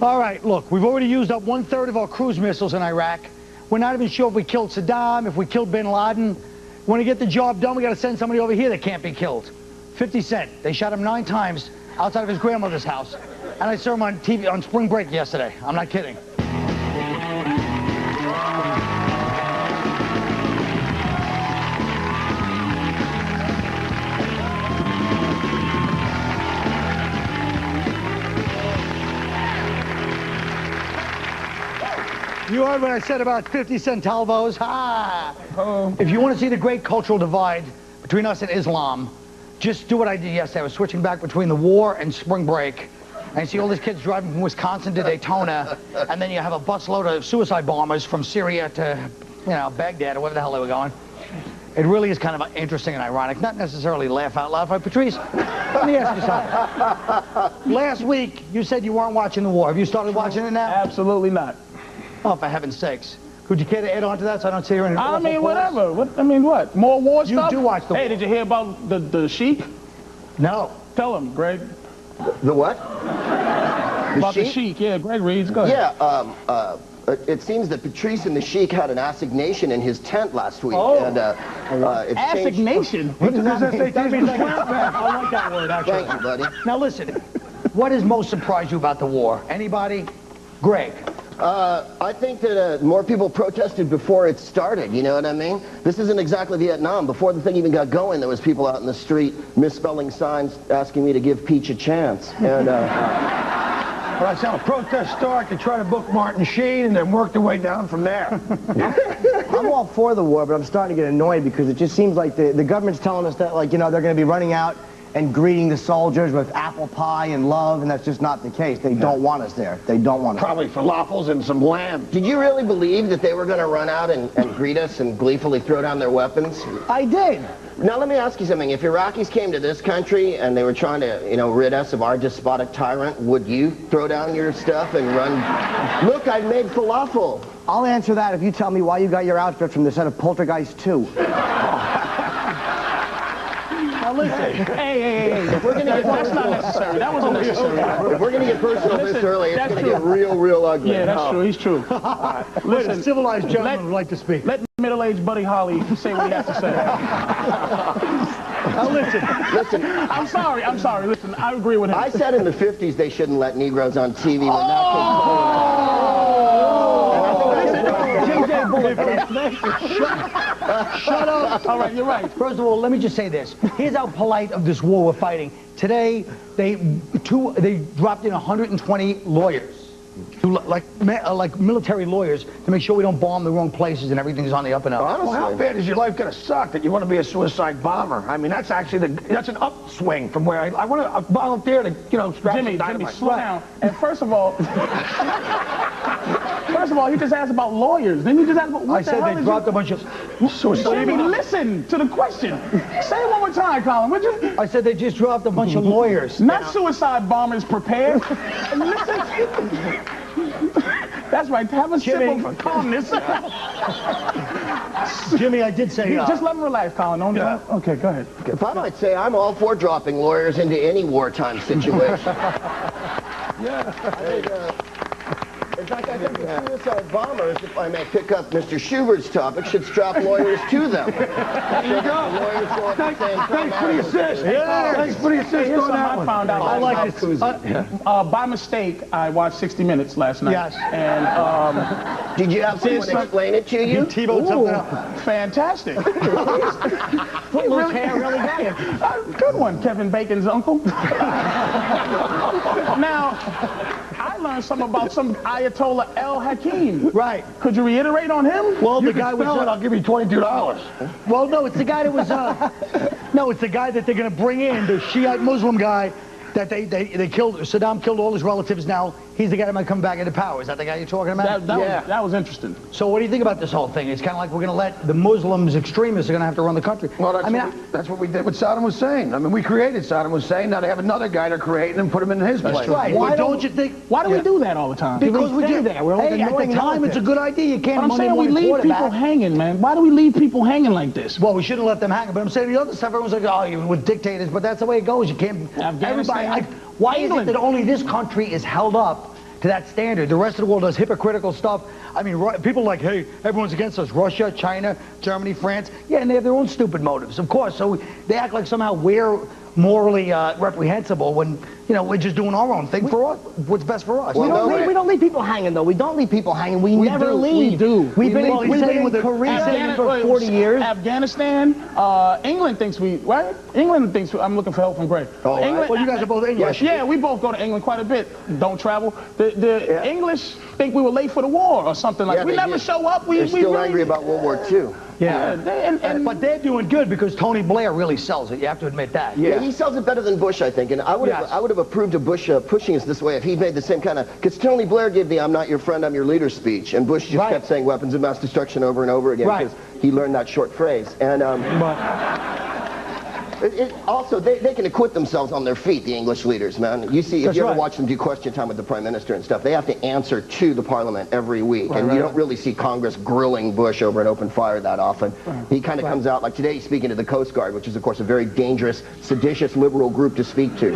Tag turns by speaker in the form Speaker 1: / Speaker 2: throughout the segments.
Speaker 1: All right, look, we've already used up 1/3 of our cruise missiles in Iraq. We're not even sure if we killed Saddam, if we killed bin Laden. When we get the job done, we got to send somebody over here that can't be killed. 50 Cent. They shot him 9 times outside of his grandmother's house. And I saw him on TV on spring break yesterday. I'm not kidding. You heard what I said about 50 centavos? Ha! If you want to see the great cultural divide between us and Islam, just do what I did yesterday. I was switching back between the war and spring break. And you see all these kids driving from Wisconsin to Daytona, and then you have a busload of suicide bombers from Syria to, you know, Baghdad or wherever the hell they were going. It really is kind of interesting and ironic. Not necessarily laugh out loud. Patrice, let me ask you something. Last week, you said you weren't watching the war. Have you started watching it now?
Speaker 2: Absolutely not.
Speaker 1: Oh, for heaven's sakes. Could you care to add on to that so I don't see you in an
Speaker 2: I mean, whatever. What? More war stuff?
Speaker 1: You do watch the war.
Speaker 2: Hey, did you hear about the Sheik?
Speaker 1: No.
Speaker 2: Tell him, Greg.
Speaker 3: The what?
Speaker 2: About the Sheik, yeah, Greg Reeds, go ahead.
Speaker 3: Yeah, it seems that Patrice and the Sheik had an assignation in his tent last week.
Speaker 2: Oh.
Speaker 3: And,
Speaker 2: assignation?
Speaker 1: What does that say? That means I like that word, actually.
Speaker 3: Thank you, buddy.
Speaker 1: Now listen, what has most surprised you about the war? Anybody? Greg.
Speaker 3: I think that more people protested before it started, you know what I mean? This isn't exactly Vietnam. Before the thing even got going, there was people out in the street misspelling signs asking me to give Peach a chance. And,
Speaker 4: Well, I saw a protest start to try to book Martin Sheen and then work their way down from there.
Speaker 5: I'm all for the war, but I'm starting to get annoyed because it just seems like the government's telling us that, like, you know, they're going to be running out and greeting the soldiers with apple pie and love, and that's just not the case. They don't want us there. They don't want us.
Speaker 4: Probably falafels and some lamb.
Speaker 3: did you really believe that they were going to run out and greet us and gleefully throw down their weapons?
Speaker 5: I did.
Speaker 3: Now, let me ask you something. If Iraqis came to this country and they were trying to, you know, rid us of our despotic tyrant, would you throw down your stuff and run? Look, I made falafel.
Speaker 5: I'll answer that if you tell me why you got your outfit from the set of Poltergeist 2.
Speaker 1: Now listen.
Speaker 2: Hey.
Speaker 3: We're gonna get
Speaker 2: That's not necessary. That wasn't necessary.
Speaker 3: If we're going to get personal this early, it's going to get real ugly.
Speaker 2: Yeah, that's true. He's true.
Speaker 1: Listen, a civilized gentleman would like to speak.
Speaker 2: Let middle-aged Buddy Holly say what he has to say.
Speaker 1: Now listen.
Speaker 2: I'm sorry. Listen, I agree with him.
Speaker 3: I said in the 50s they shouldn't let Negroes on TV when that
Speaker 1: Shut up.
Speaker 2: All right, you're right.
Speaker 1: First of all, let me just say this. Here's how polite of this war we're fighting. Today, they dropped in 120 lawyers, like military lawyers, to make sure we don't bomb the wrong places and everything's on the up and up.
Speaker 4: Well, how bad is your life going to suck that you want to be a suicide bomber? I mean, that's actually that's an upswing from where I want to volunteer to, you know, strap some
Speaker 2: Jimmy,
Speaker 4: dynamite.
Speaker 2: slow down. And first of all, he just asked about lawyers. Then you just asked about what
Speaker 1: I said they dropped a bunch of suicide.
Speaker 2: Jimmy, listen to the question. Say it one more time, Colin, would you?
Speaker 1: I said they just dropped a bunch of lawyers.
Speaker 2: Not suicide bombers prepared. Listen. That's right. Have a sip of calmness.
Speaker 1: Jimmy, I did say
Speaker 2: Just let him relax, Colin. Don't Okay, go ahead.
Speaker 3: If I might say, I'm all for dropping lawyers into any wartime situation. In fact, I think the suicide bombers, if I may pick up Mr. Schubert's topic, should strap lawyers to them. There you go. Lawyers go at the same time.
Speaker 4: Thanks for the assist. Yeah, thanks for the assist
Speaker 2: Here's
Speaker 4: on
Speaker 2: something
Speaker 4: that
Speaker 2: I
Speaker 4: one.
Speaker 2: found out.
Speaker 1: I like this.
Speaker 2: By mistake, I watched 60 Minutes last night.
Speaker 1: Yes.
Speaker 2: And
Speaker 3: Did you have someone explain it to you?
Speaker 1: T-bone something up.
Speaker 2: fantastic.
Speaker 1: Footloose hair really got him.
Speaker 2: Good one, Kevin Bacon's uncle. Now, I learned something about some Ayatollah El Hakim.
Speaker 1: Right.
Speaker 2: Could you reiterate on him?
Speaker 1: Well,
Speaker 4: You
Speaker 1: the
Speaker 4: can
Speaker 1: guy was.
Speaker 4: spell it, I'll give you $22.
Speaker 1: Well, no, it's the guy that was. No, it's the guy that they're going to bring in, the Shiite Muslim guy that they killed. Saddam killed all his relatives. Now he's the guy that might come back into power. Is that the guy you're talking about?
Speaker 2: That was interesting.
Speaker 1: So what do you think about this whole thing? It's kind of like we're going to let the Muslims, extremists, are going to have to run the country.
Speaker 4: Well, that's what we did with Saddam Hussein. I mean, we created Saddam Hussein. Now they have another guy to create and put him in his place.
Speaker 1: Right. Why don't you think?
Speaker 2: Why do we do that all the time?
Speaker 1: Because we do
Speaker 5: that. We're like
Speaker 1: Hey, at the
Speaker 5: annoying
Speaker 1: time, it's a good idea. You can't.
Speaker 2: But I'm saying we leave people hanging, man. Why do we leave people hanging like this?
Speaker 1: Well, we shouldn't let them hang. But I'm saying the other stuff, everyone's like, oh, you're with dictators. But that's the way it goes. You can't.
Speaker 2: Afghanistan,
Speaker 1: Everybody. Why is it that only this country is held up to that standard. The rest of the world does hypocritical stuff. I mean, people are like, hey, everyone's against us. Russia, China, Germany, France. Yeah, and they have their own stupid motives, of course. So they act like somehow we're morally reprehensible when, you know, we're just doing our own thing for us, what's best for us.
Speaker 5: Well, we don't leave people hanging, though. We don't leave people hanging. We never leave.
Speaker 2: We do.
Speaker 5: We've been in Korea for 40 years.
Speaker 2: Afghanistan, England thinks right? England thinks I'm looking for help from Greg.
Speaker 1: Oh, England, well, you guys are both English.
Speaker 2: Yeah, we both go to England quite a bit. Don't travel. The English think we were late for the war or something like that. We never show up.
Speaker 3: They're still angry about World War II.
Speaker 1: Yeah, but they're doing good because Tony Blair really sells it. You have to admit that.
Speaker 3: Yeah, he sells it better than Bush, I think. And I would have approved of Bush pushing us this way if he'd made the same kind of. Because Tony Blair gave the "I'm not your friend, I'm your leader" speech, and Bush just kept saying weapons of mass destruction over and over again because he learned that short phrase. And also, they can acquit themselves on their feet, the English leaders, man. You see, if you ever watch them do question time with the Prime Minister and stuff, they have to answer to the Parliament every week. And you don't really see Congress grilling Bush over an open fire that often. He kind of comes out, like today he's speaking to the Coast Guard, which is, of course, a very dangerous, seditious, liberal group to speak to.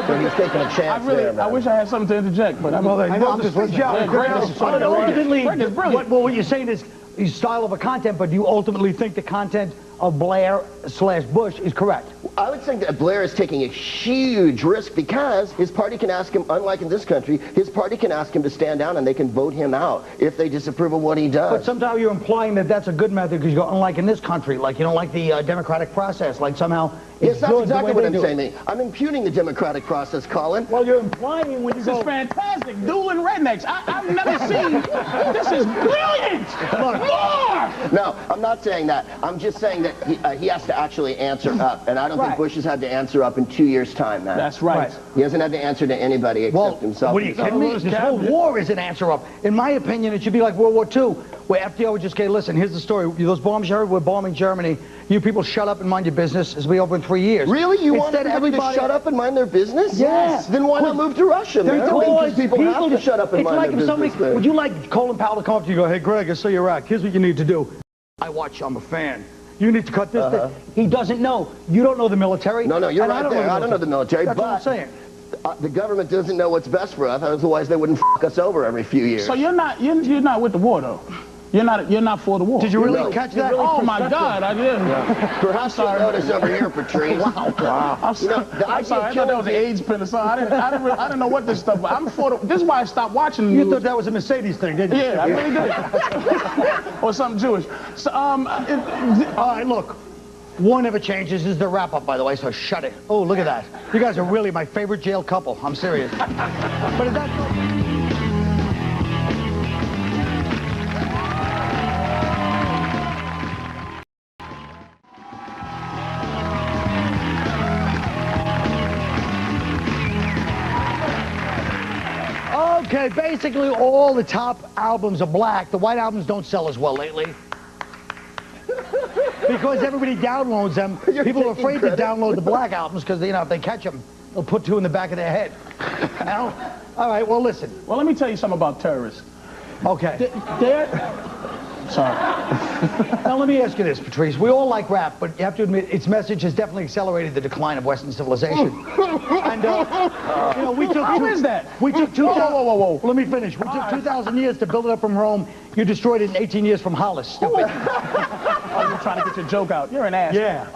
Speaker 3: So he's taking a chance there, man.
Speaker 2: I wish I had something to interject, but
Speaker 1: I'm just listening. Ultimately, what you're saying is his style of a content, but do you ultimately think the content of Blair/Bush is correct?
Speaker 3: I would think that Blair is taking a huge risk because his party can ask him, unlike in this country, his party can ask him to stand down and they can vote him out if they disapprove of what he does.
Speaker 1: But somehow you're implying that that's a good method because you go, unlike in this country, like you don't like the democratic process, like somehow it's
Speaker 3: that's
Speaker 1: good
Speaker 3: exactly
Speaker 1: the way
Speaker 3: what I'm saying. I'm impugning the democratic process, Colin.
Speaker 1: Well, you're implying when you
Speaker 2: This is fantastic. Dueling rednecks. I've never seen. This is brilliant. More.
Speaker 3: No, I'm not saying that. I'm just saying that he has to actually answer up. And I don't think Bush has had to answer up in 2 years' time, man.
Speaker 2: That's right.
Speaker 3: He hasn't had to answer to anybody except himself.
Speaker 1: What are you kidding me? This whole war is an answer up. In my opinion, it should be like World War II, where FDR would just say, listen, here's the story. Those bombs you heard, we're bombing Germany. You people shut up and mind your business. It'll be over in 3 years.
Speaker 3: Really? You want everybody to shut up and mind their business?
Speaker 1: Yes.
Speaker 3: Then why not move to Russia, man? Because people have to shut up and mind their business.
Speaker 1: Would you like Colin Powell to come up to you and go, hey, Greg, I saw your act. Here's what you need to do. I watch, I'm a fan. You need to cut this thing. He doesn't know. You don't know the military.
Speaker 3: No, you're right there. I don't know the military,
Speaker 1: That's
Speaker 3: but
Speaker 1: what I'm saying.
Speaker 3: The government doesn't know what's best for us, otherwise they wouldn't f*** us over every few years.
Speaker 2: So you're not with the war, though. You're not for the war.
Speaker 1: Did you really catch that?
Speaker 2: Really oh my God, I didn't.
Speaker 3: Perhaps you'll notice over here, Patrice.
Speaker 2: Wow. I'm sorry. I thought that was an AIDS penicillin. I didn't know what this stuff was. I'm for the, this is why I stopped watching the news.
Speaker 1: You thought that was a Mercedes thing, didn't you?
Speaker 2: Yeah, I really did. Or something Jewish. So, all
Speaker 1: right, look. War never changes. This is the wrap-up, by the way, so shut it. Oh, look at that. You guys are really my favorite jail couple. I'm serious. But is that... Okay, basically all the top albums are black. The white albums don't sell as well lately. Because everybody downloads them. People are afraid to download the black albums because, you know, if they catch them, they'll put two in the back of their head. You know? All right, well, listen.
Speaker 2: Well, let me tell you something about terrorists.
Speaker 1: Okay.
Speaker 2: Sorry.
Speaker 1: Now, let me ask you this, Patrice. We all like rap, but you have to admit its message has definitely accelerated the decline of Western civilization. And, you know, we took...
Speaker 2: How is that?
Speaker 1: We took 2,000...
Speaker 2: Whoa.
Speaker 1: Let me finish. We took 2,000 years to build it up from Rome. You destroyed it in 18 years from Hollis, stupid.
Speaker 2: Oh, you're trying to get your joke out. You're an ass.
Speaker 1: Yeah.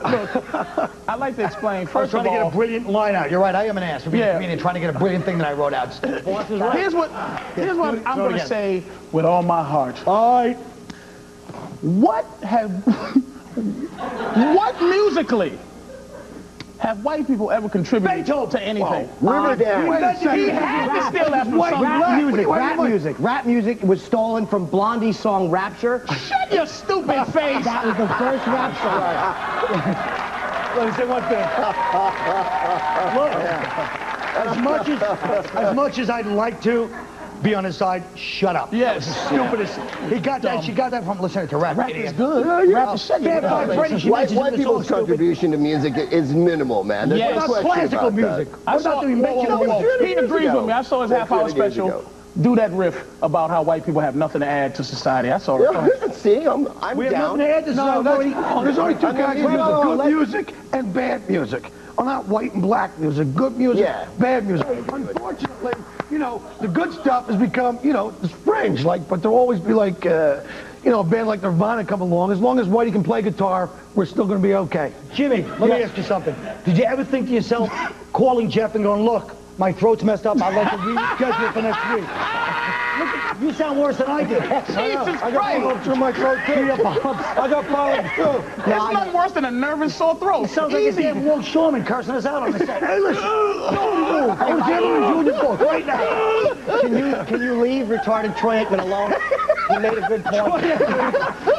Speaker 2: Look, I'd like to explain, first of all...
Speaker 1: I was trying to get a brilliant line out. You're right, I am an ass. For being a comedian, trying to get a brilliant thing that I wrote out.
Speaker 2: Here's what I'm going to say with all my heart.
Speaker 1: All right.
Speaker 2: What musically have white people ever contributed to anything? He had to steal that from somewhere.
Speaker 5: Rap music was stolen from Blondie's song Rapture.
Speaker 2: Shut your stupid face.
Speaker 5: That was the first rap song.
Speaker 1: Let me say one thing. Look, as much as I'd like to be on his side, shut up.
Speaker 2: Yes.
Speaker 1: Stupidest. He got that. She got that from listening to rap.
Speaker 2: Rap is good. Rap is shut
Speaker 3: White people's contribution to music is minimal, man. There's
Speaker 2: yes.
Speaker 3: no
Speaker 1: Classical music.
Speaker 2: I saw. He agrees with me. I saw his half-hour special. Do that riff about how white people have nothing to add to society. I saw it.
Speaker 3: Yeah, see, I'm
Speaker 1: we
Speaker 3: down.
Speaker 1: have nothing to add to society.
Speaker 4: There's only two kinds of music: good music and bad music. are not white and black. There's a good music, bad music. Unfortunately, you know, the good stuff has become, you know, it's fringe. Like, but there'll always be like, you know, a band like Nirvana come along. As long as Whitey can play guitar, we're still going to be okay.
Speaker 1: Jimmy, let me ask you something. Did you ever think to yourself, calling Jeff and going, look, my throat's messed up, I'd like to reschedule it for next week? Look, you sound worse than I did.
Speaker 2: Jesus
Speaker 4: I got bumps through my throat, too. I got polyps, too.
Speaker 2: It's nothing worse than a nervous sore throat.
Speaker 1: It sounds like a damn Walt Shorman cursing us out on the set. Hey, listen, don't move. I was able to do the book right now.
Speaker 5: Can you leave retarded Troy Aikman alone? He made a good point.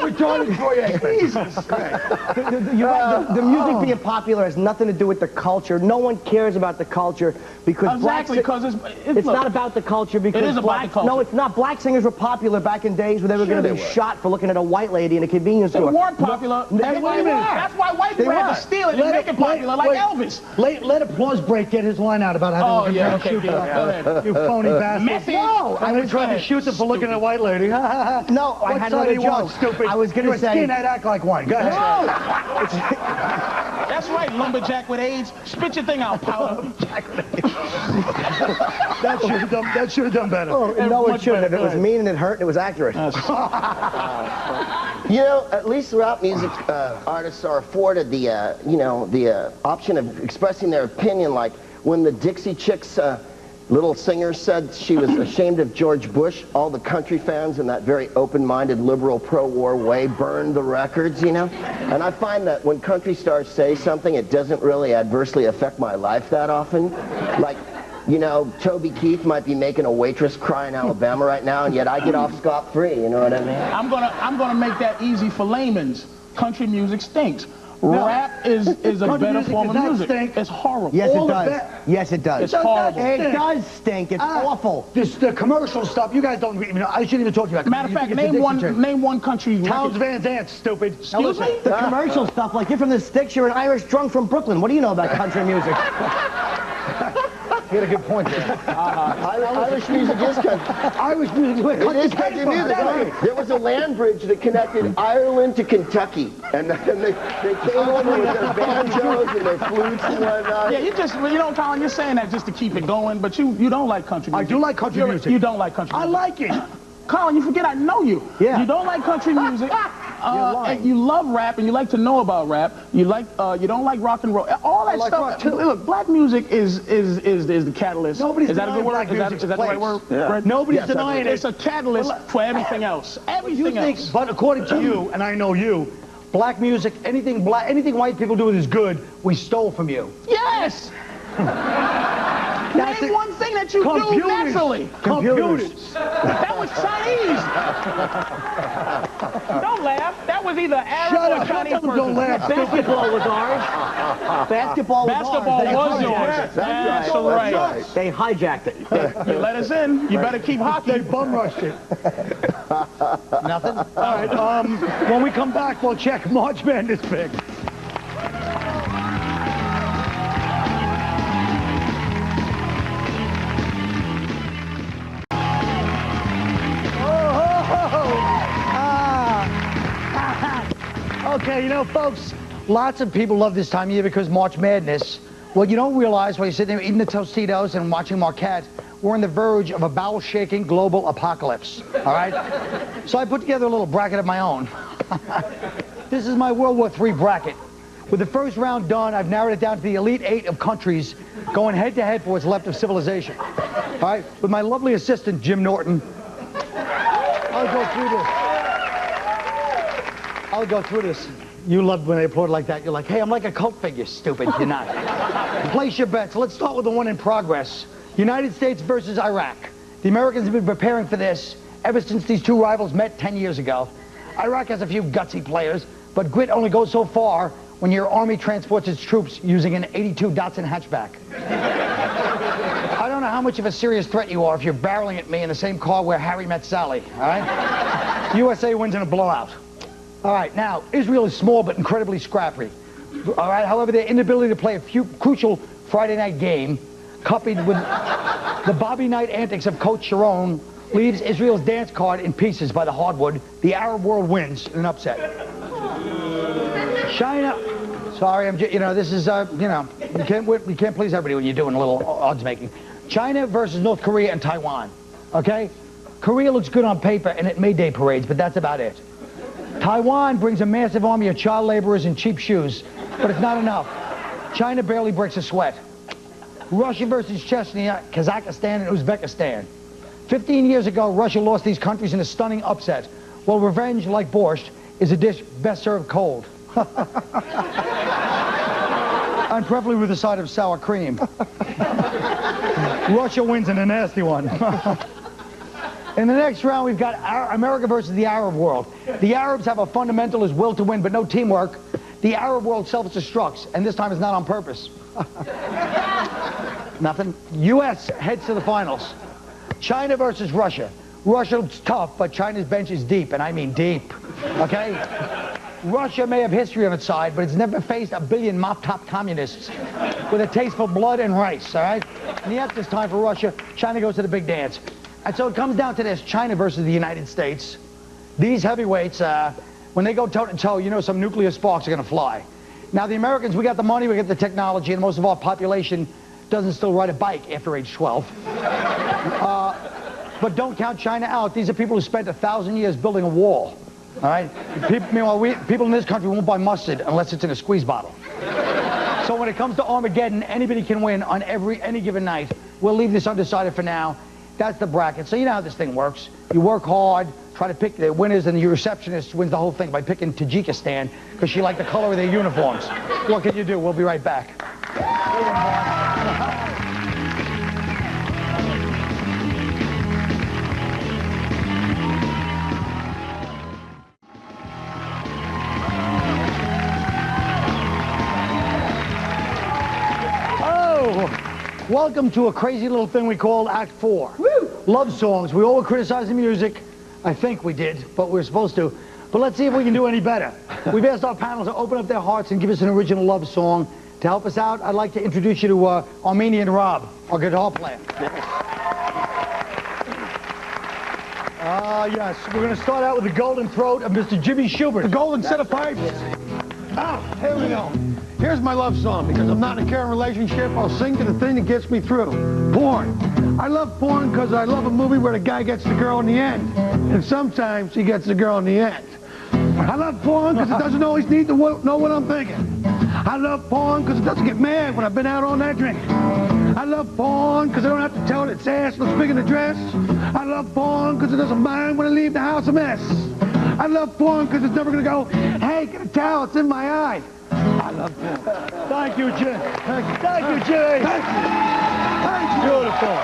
Speaker 4: Retarded Troy Aikman.
Speaker 5: Jesus Christ. You're right. The music being popular has nothing to do with the culture. No one cares about the culture because
Speaker 2: because
Speaker 5: it's not about the culture because
Speaker 2: it is about the culture.
Speaker 5: No, it's not. Black singers were popular back in days where they were going to be shot for looking at a white lady in a convenience store.
Speaker 2: They weren't popular. That's why white people had to steal it and make it popular, like Elvis.
Speaker 1: Let Applause Break get his line out about having a shoot.
Speaker 2: Go ahead.
Speaker 1: You phony bastard.
Speaker 2: No,
Speaker 1: I'm going to try to shoot them for looking at a white lady.
Speaker 5: No, I had another joke.
Speaker 1: Stupid.
Speaker 5: I was going to say...
Speaker 1: You're a skinhead, act like one. Go ahead.
Speaker 2: That's right, lumberjack with AIDS. Spit your thing out, powder.
Speaker 1: That should have done better.
Speaker 5: Oh, no, it shouldn't. It was mean and it hurt and it was accurate.
Speaker 3: You know, at least rap music artists are afforded the, you know, the option of expressing their opinion, like when the Dixie Chicks little singer said she was ashamed of George Bush. All the country fans in that very open-minded, liberal, pro-war way burned the records, you know? And I find that when country stars say something, it doesn't really adversely affect my life that often. Like, you know, Toby Keith might be making a waitress cry in Alabama right now, and yet I get off scot-free, you know what I mean?
Speaker 2: I'm gonna make that easy for layman's. Country music stinks. Rap is a better form of music.
Speaker 1: Stink.
Speaker 2: It's horrible.
Speaker 5: Yes, it does. Yes, it does.
Speaker 2: It's horrible.
Speaker 5: It does stink. It's awful.
Speaker 1: The commercial stuff, you guys don't even know. I shouldn't even talk to you about.
Speaker 2: Matter of fact, name one country.
Speaker 1: Towns Van Zandt, stupid.
Speaker 2: Excuse me?
Speaker 5: The commercial stuff, like you're from the sticks, you're an Irish drunk from Brooklyn. What do you know about country music?
Speaker 1: You had a good point there.
Speaker 3: Irish music is country.
Speaker 1: Irish music.
Speaker 3: It is country music. There was a land bridge that connected Ireland to Kentucky, and they came over with their banjos and their flutes and whatnot.
Speaker 2: Yeah, you know, Colin, you're saying that just to keep it going, but you don't like country music.
Speaker 1: I do like country music.
Speaker 2: You don't like country music.
Speaker 1: I like it.
Speaker 2: Colin, you forget I know you.
Speaker 5: Yeah.
Speaker 2: You don't like country music. And you love rap, and you like to know about rap. You like, you don't like rock and roll. All that stuff. Look, black music is the catalyst.
Speaker 1: Nobody's
Speaker 2: is that a good word? Is that the right word?
Speaker 3: Yeah.
Speaker 1: Nobody's denying it.
Speaker 2: It's a catalyst for everything else. Everything else.
Speaker 1: But according to you, and I know you, black music, anything white people do is good, we stole from you.
Speaker 2: Yes. Name one thing that you do naturally.
Speaker 1: Computers.
Speaker 2: That was Chinese. Don't laugh. That was either Arab or Chinese person.
Speaker 1: Don't laugh.
Speaker 5: Basketball was ours. Basketball was yours.
Speaker 2: That's right.
Speaker 5: They hijacked it.
Speaker 2: You let us in. You better keep hockey.
Speaker 1: They bum rushed it. Nothing? All right. When we come back, we'll check March Madness picks. Okay, you know, folks, lots of people love this time of year because March Madness. What you don't realize while you're sitting there eating the Tostitos and watching Marquette, we're on the verge of a bowel-shaking global apocalypse, all right? So I put together a little bracket of my own. This is my World War III bracket. With the first round done, I've narrowed it down to the elite 8 of countries going head-to-head for what's left of civilization. All right? With my lovely assistant, Jim Norton. I'll go through this. You love when they applaud like that. You're like, hey, I'm like a cult figure. Stupid, you're not. Place your bets. Let's start with the one in progress. United States versus Iraq. The Americans have been preparing for this ever since these two rivals met 10 years ago. Iraq has a few gutsy players, but grit only goes so far when your army transports its troops using an 82 Datsun hatchback. I don't know how much of a serious threat you are if you're barreling at me in the same car where Harry met Sally, all right? USA wins in a blowout. All right, now, Israel is small but incredibly scrappy. All right, however, their inability to play a crucial Friday night game, coupled with the Bobby Knight antics of Coach Sharon, leaves Israel's dance card in pieces by the hardwood. The Arab world wins in an upset. China, sorry, you know, this is, you know, You can't please everybody when you're doing a little odds making. China versus North Korea and Taiwan. Okay? Korea looks good on paper and at May Day parades, but that's about it. Taiwan brings a massive army of child laborers and cheap shoes, but it's not enough. China barely breaks a sweat. Russia versus Chechnya, Kazakhstan, and Uzbekistan. 15 years ago, Russia lost these countries in a stunning upset. Well, revenge, like borscht, is a dish best served cold. And preferably with a side of sour cream. Russia wins in a nasty one. In the next round, we've got America versus the Arab world. The Arabs have a fundamentalist will to win, but no teamwork. The Arab world self-destructs, and this time it's not on purpose. Nothing. U.S. heads to the finals. China versus Russia. Russia's tough, but China's bench is deep, and I mean deep. Okay? Russia may have history on its side, but it's never faced a billion mop-top communists with a taste for blood and rice, all right? And yet, this time for Russia, China goes to the big dance. And so it comes down to this, China versus the United States. These heavyweights, when they go toe-to-toe, you know some nuclear sparks are going to fly. Now, the Americans, we got the money, we got the technology, and most of our population doesn't still ride a bike after age 12. But don't count China out. These are people who spent 1,000 years building a wall. All right? Meanwhile, people in this country won't buy mustard unless it's in a squeeze bottle. So when it comes to Armageddon, anybody can win on any given night. We'll leave this undecided for now. That's the bracket. So you know how this thing works. You work hard, try to pick the winners, and the receptionist wins the whole thing by picking Tajikistan because she liked the color of their uniforms. What can you do? We'll be right back. Welcome to a crazy little thing we call Act 4. Woo! Love songs. We all were criticizing music. I think we did, but we're supposed to. But let's see if we can do any better. We've asked our panel to open up their hearts and give us an original love song. To help us out, I'd like to introduce you to Armenian Rob, our guitar player. Yes, we're going to start out with the golden throat of Mr. Jimmy Shubert.
Speaker 4: The golden set of pipes. Here we go. Here's my love song. Because I'm not in a caring relationship, I'll sing to the thing that gets me through. Porn. I love porn because I love a movie where the guy gets the girl in the end. And sometimes he gets the girl in the end. I love porn because it doesn't always need to know what I'm thinking. I love porn because it doesn't get mad when I've been out all night drinking. I love porn because I don't have to tell it its ass looks big in the dress. I love porn because it doesn't mind when I leave the house a mess. I love porn because it's never going to go, hey, get a towel, it's in my eye. I love porn.
Speaker 1: Thank you, Jim.
Speaker 4: Thank you.
Speaker 1: Thank you, Jimmy.
Speaker 4: Thank you. Thank you.
Speaker 1: Beautiful.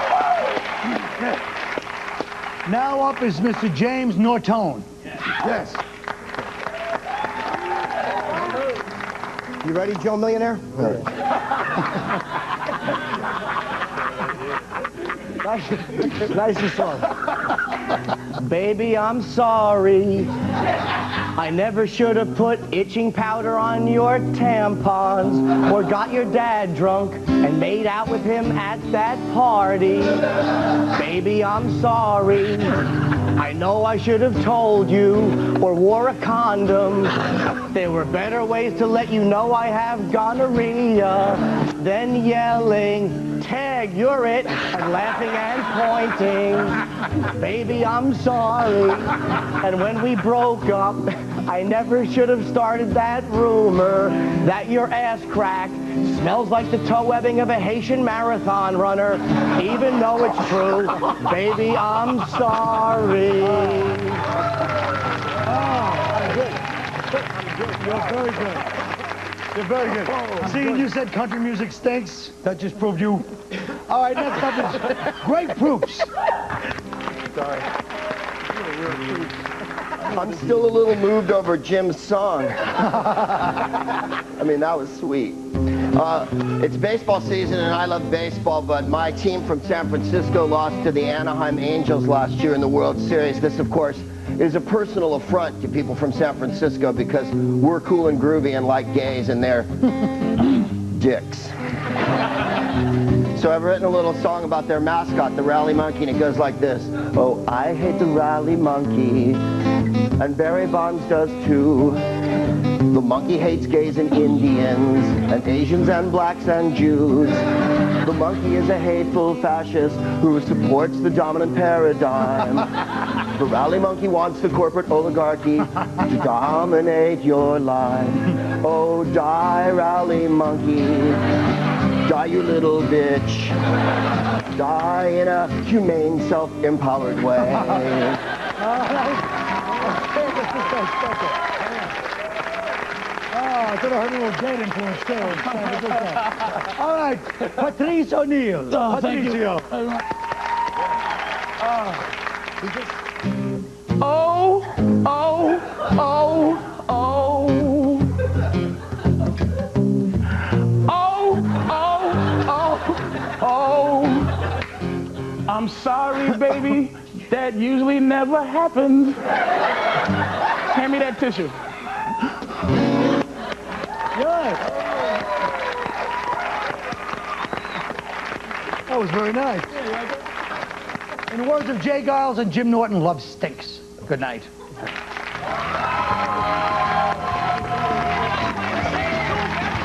Speaker 1: Now up is Mr. James Norton.
Speaker 4: Yes.
Speaker 5: You ready, Joe Millionaire? Nice song. Baby, I'm sorry. I never should have put itching powder on your tampons or got your dad drunk and made out with him at that party. Baby, I'm sorry. I know I should have told you or wore a condom. There were better ways to let you know I have gonorrhea than yelling, tag, you're it, and laughing and pointing. Baby, I'm sorry. And when we broke up, I never should have started that rumor that your ass crack smells like the toe webbing of a Haitian marathon runner, even though it's true. Baby, I'm sorry.
Speaker 1: You're very good. You're very good. Seeing you said country music stinks, that just proved you. All right, next up is Great Proops.
Speaker 3: Sorry. I'm still a little moved over Jim's song. I mean, that was sweet. It's baseball season and I love baseball, but my team from San Francisco lost to the Anaheim Angels last year in the World Series. This, of course, is a personal affront to people from San Francisco because we're cool and groovy and like gays and they're dicks. So I've written a little song about their mascot, the rally monkey, and it goes like this. Oh, I hate the rally monkey, and Barry Bonds does too. The monkey hates gays and Indians, and Asians and blacks and Jews. The monkey is a hateful fascist who supports the dominant paradigm. The rally monkey wants the corporate oligarchy to dominate your life. Oh, die, rally monkey. Die, you little bitch. Die in a humane, self-empowered way.
Speaker 1: Oh, I thought I heard a little dead influence too. All right, Patrice O'Neill.
Speaker 2: Oh, thank you.
Speaker 1: Patricio.
Speaker 2: Oh, oh, oh, oh. Oh, I'm sorry, baby. That usually never happens. Hand me that tissue.
Speaker 1: Good. That was very nice. In the words of Jay Giles and Jim Norton, love stinks. Good night.